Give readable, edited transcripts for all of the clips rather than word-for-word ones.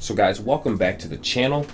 So guys, welcome back to the channel.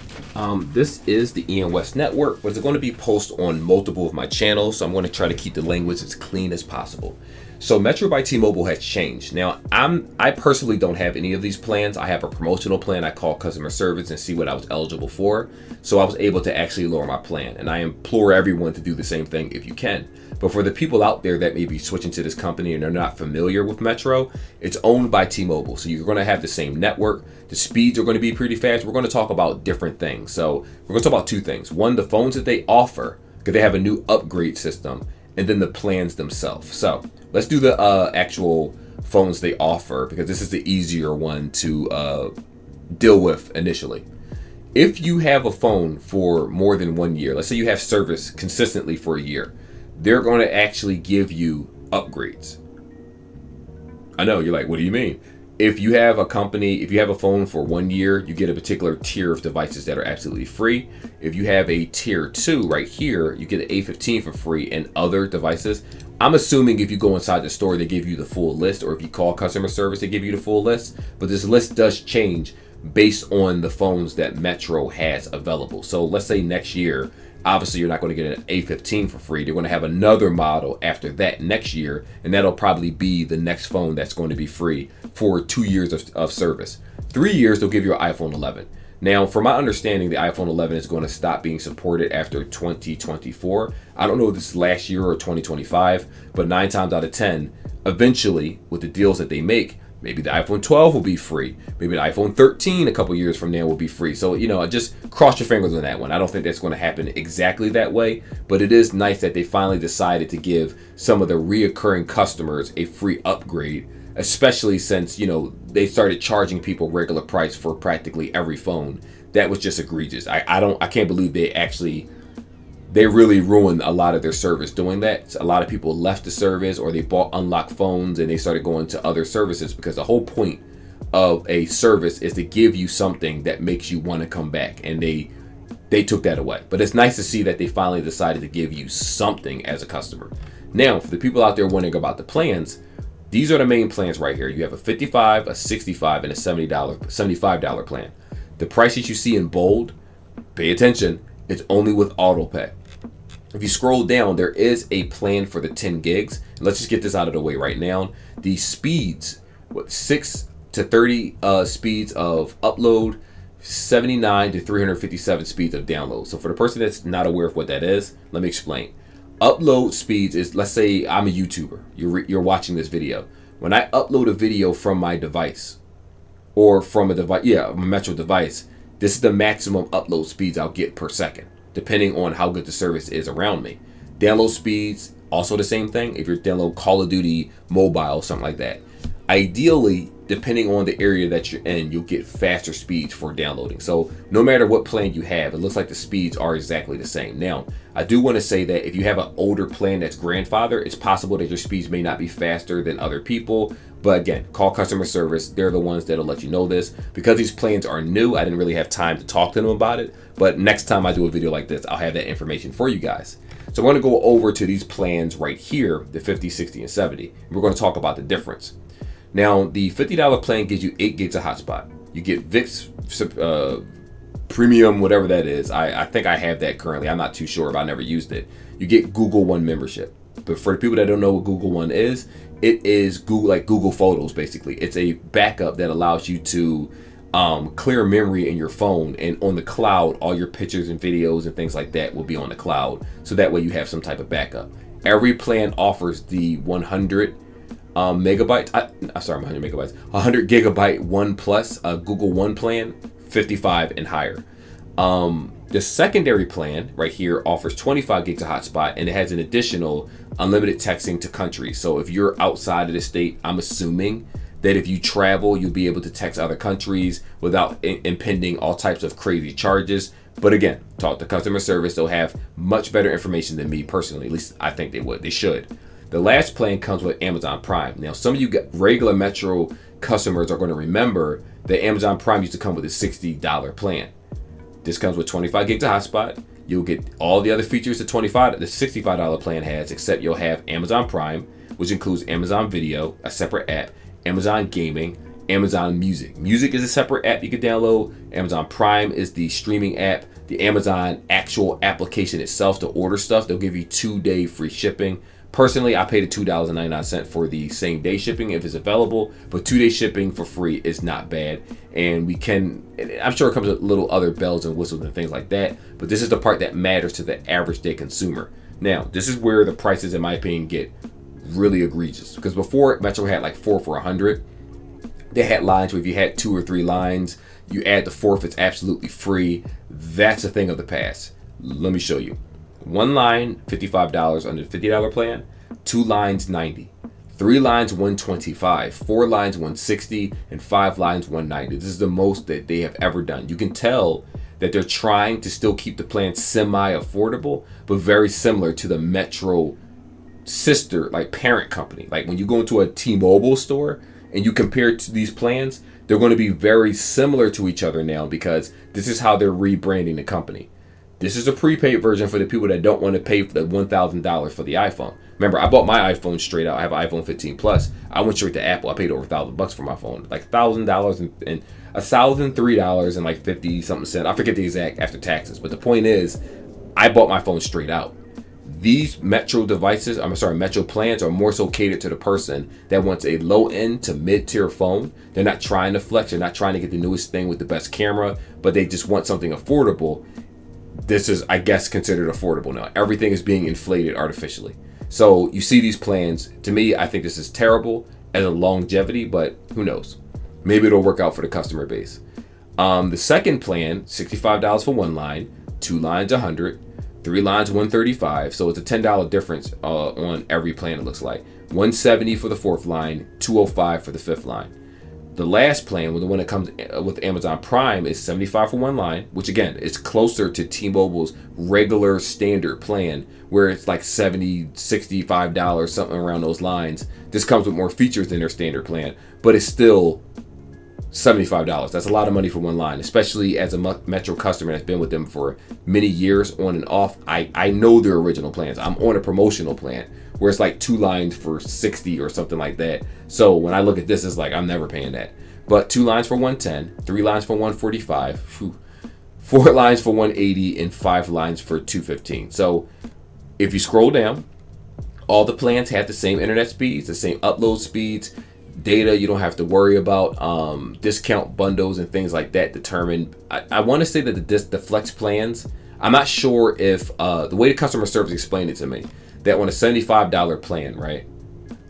This is the Ian West Network, but it's going to be posted on multiple of my channels, so I'm going to try to keep the language as clean as possible. So Metro by T-Mobile has changed. Now, I personally don't have any of these plans. I have a promotional plan. I call customer service and see what I was eligible for. So I was able to actually lower my plan, and I implore everyone to do the same thing if you can. But for the people out there that may be switching to this company and are not familiar with Metro, it's owned by T-Mobile. So you're going to have the same network. The speeds are going to be pretty fast. We're going to talk about different things. So we're going to talk about two things. One, the phones that they offer, because they have a new upgrade system, and then the plans themselves. So let's do the actual phones they offer, because this is the easier one to deal with initially. If you have a phone for more than 1 year, let's say you have service consistently for a year, they're going to actually give you upgrades. I know, you're like, what do you mean? If you have a company, if you have a phone for 1 year, you get a particular tier of devices that are absolutely free. If you have a tier 2 right here, you get an A15 for free and other devices. I'm assuming if you go inside the store, they give you the full list, or if you call customer service, they give you the full list. But this list does change based on the phones that Metro has available. So let's say next year, obviously you're not going to get an A15 for free. They're going to have another model after that next year, and that'll probably be the next phone that's going to be free for 2 years of service. 3 years, they'll give you an iPhone 11. Now, from my understanding, the iPhone 11 is going to stop being supported after 2024. I don't know if this is last year or 2025, but 9 times out of 10, eventually, with the deals that they make, maybe the iPhone 12 will be free. Maybe the iPhone 13 a couple years from now will be free. So, just cross your fingers on that one. I don't think that's going to happen exactly that way, but it is nice that they finally decided to give some of the reoccurring customers a free upgrade, especially since, they started charging people regular price for practically every phone. That was just egregious. I can't believe they really ruined a lot of their service doing that. A lot of people left the service, or they bought unlocked phones and they started going to other services, because the whole point of a service is to give you something that makes you want to come back, and they took that away. But it's nice to see that they finally decided to give you something as a customer. Now, for the people out there wondering about the plans, these are the main plans right here. You have a $55, a $65, and a $75 plan. The price that you see in bold, pay attention, it's only with AutoPay. If you scroll down, there is a plan for the 10 gigs. Let's just get this out of the way right now. The speeds, 6 to 30 speeds of upload, 79 to 357 speeds of download. So for the person that's not aware of what that is, let me explain. Upload speeds is, let's say I'm a YouTuber. You're watching this video. When I upload a video from my device, or from a device, a Metro device, this is the maximum upload speeds I'll get per second, depending on how good the service is around me. Download speeds, also the same thing. If you're downloading Call of Duty mobile, something like that. Ideally, depending on the area that you're in, you'll get faster speeds for downloading. So no matter what plan you have, it looks like the speeds are exactly the same. Now, I do want to say that if you have an older plan that's grandfathered, it's possible that your speeds may not be faster than other people. But again, call customer service. They're the ones that'll let you know this. Because these plans are new, I didn't really have time to talk to them about it. But next time I do a video like this, I'll have that information for you guys. So I'm going to go over to these plans right here, the 50, 60, and 70. We're going to talk about the difference. Now, the $50 plan gives you 8 gigs of hotspot. You get VIX Premium, whatever that is. I think I have that currently. I'm not too sure, but I never used it. You get Google One membership. But for the people that don't know what Google One is, it is Google Photos, basically. It's a backup that allows you to clear memory in your phone, and on the cloud, all your pictures and videos and things like that will be on the cloud. So that way you have some type of backup. Every plan offers the 100 megabytes. 100 megabytes. 100 gigabyte One Plus Google One plan, 55 and higher. The secondary plan right here offers 25 gigs of hotspot, and it has an additional unlimited texting to countries. So if you're outside of the state, I'm assuming that if you travel, you'll be able to text other countries without impending all types of crazy charges. But again, talk to customer service. They'll have much better information than me personally. At least I think they would. They should. The last plan comes with Amazon Prime. Now, some of you regular Metro customers are going to remember that Amazon Prime used to come with a $60 plan. This comes with 25 gigs of hotspot. You'll get all the other features the $65 plan has, except you'll have Amazon Prime, which includes Amazon Video, a separate app, Amazon Gaming, Amazon Music. Music is a separate app you can download. Amazon Prime is the streaming app. The Amazon actual application itself to order stuff, they'll give you 2-day free shipping. Personally, I paid $2.99 for the same day shipping if it's available, but 2-day shipping for free is not bad. And I'm sure it comes with little other bells and whistles and things like that, but this is the part that matters to the average day consumer. Now, this is where the prices, in my opinion, get really egregious, because before Metro had like 4 for $100. They had lines where if you had 2 or 3 lines, you add the 4th, it's absolutely free. That's a thing of the past. Let me show you. 1 line, $55 under the $50 plan. 2 lines, $90. 3 lines, $125. 4 lines, $160, and 5 lines, $190. This is the most that they have ever done. You can tell that they're trying to still keep the plan semi-affordable, but very similar to the Metro sister, like parent company. Like when you go into a T-Mobile store and you compare it to these plans, they're going to be very similar to each other now, because this is how they're rebranding the company. This is a prepaid version for the people that don't want to pay for the $1,000 for the iPhone. Remember, I bought my iPhone straight out. I have an iPhone 15 Plus. I went straight to Apple. I paid over $1,000 for my phone, like $1,000 and $1,003 and like 50 something cents. I forget the exact after taxes, but the point is, I bought my phone straight out. These Metro devices, Metro plans are more so catered to the person that wants a low-end to mid-tier phone. They're not trying to flex. They're not trying to get the newest thing with the best camera, but they just want something affordable. This is, I guess, considered affordable now. Everything is being inflated artificially. So you see these plans. To me, I think this is terrible as a longevity, but who knows? Maybe it'll work out for the customer base. The second plan, $65 for 1 line, 2 lines, $100. 3 lines, $135, so it's a $10 difference on every plan, it looks like. $170 for the 4th line, $205 for the 5th line. The last plan, the one that comes with Amazon Prime, is $75 for 1 line, which again is closer to T-Mobile's regular standard plan, where it's like $70, $65, something around those lines. This comes with more features than their standard plan, but it's still $75. That's a lot of money for 1 line, especially as a Metro customer that's been with them for many years on and off. I know their original plans. I'm on a promotional plan where it's like 2 lines for $60 or something like that. So when I look at this, it's like I'm never paying that. But 2 lines for $110, 3 lines for $145, 4 lines for $180, and 5 lines for $215. So if you scroll down, all the plans have the same internet speeds, the same upload speeds. Data you don't have to worry about. Discount bundles and things like that determine. I want to say that the flex plans, I'm not sure if the way the customer service explained it to me, that on a $75 plan, right,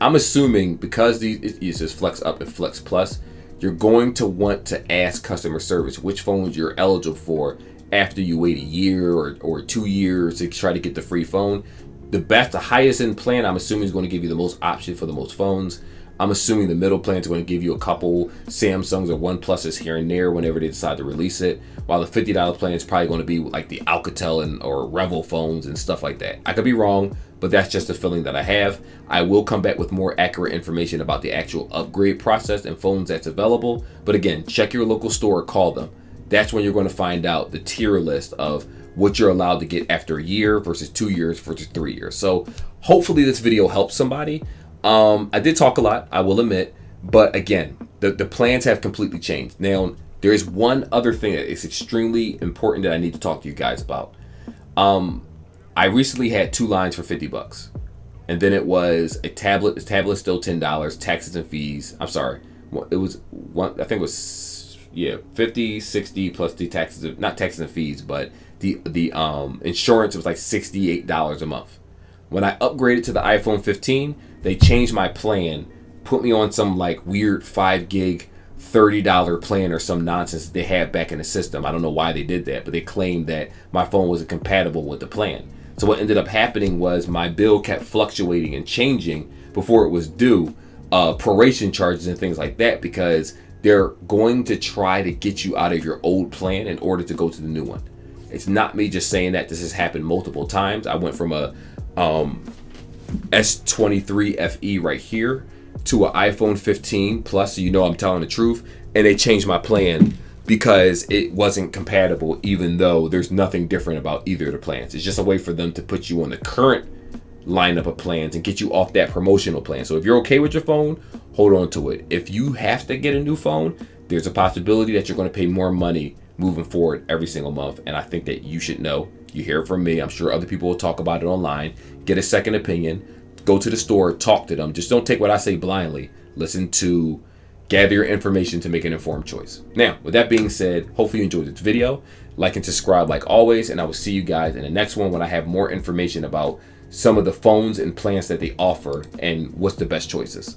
I'm assuming because it says flex up and flex plus, you're going to want to ask customer service which phones you're eligible for after you wait a year or 2 years to try to get the free phone. The highest end plan, I'm assuming, is going to give you the most option for the most phones. I'm assuming the middle plan is going to give you a couple Samsungs or OnePluses here and there whenever they decide to release it, while the $50 plan is probably going to be like the Alcatel or Revel phones and stuff like that. I could be wrong, but that's just the feeling that I have. I will come back with more accurate information about the actual upgrade process and phones that's available. But again, check your local store or call them. That's when you're going to find out the tier list of what you're allowed to get after a year versus 2 years versus 3 years. So hopefully this video helps somebody. I did talk a lot, I will admit, but again, the plans have completely changed. Now, there is one other thing that is extremely important that I need to talk to you guys about. I recently had 2 lines for $50, and then it was a tablet. The tablet's still $10, taxes and fees. I'm sorry, it was one. I think it was 50, 60 plus the taxes, not taxes and fees, but the insurance was like $68 a month. When I upgraded to the iPhone 15, they changed my plan, put me on some like weird 5 gig, $30 plan or some nonsense that they had back in the system. I don't know why they did that, but they claimed that my phone wasn't compatible with the plan. So what ended up happening was my bill kept fluctuating and changing before it was due, proration charges and things like that, because they're going to try to get you out of your old plan in order to go to the new one. It's not me just saying that. This has happened multiple times. I went from a S23 FE right here to an iPhone 15 Plus, so you know I'm telling the truth, and they changed my plan because it wasn't compatible, even though there's nothing different about either of the plans. It's just a way for them to put you on the current lineup of plans and get you off that promotional plan. So if you're okay with your phone, hold on to it. If you have to get a new phone, there's a possibility that you're going to pay more money moving forward every single month. And I think that you should know. You hear it from me. I'm sure other people will talk about it online. Get a second opinion. Go to the store, talk to them. Just don't take what I say blindly. Listen to, gather your information to make an informed choice. Now, with that being said, hopefully you enjoyed this video. Like and subscribe like always, and I will see you guys in the next one when I have more information about some of the phones and plans that they offer and what's the best choices.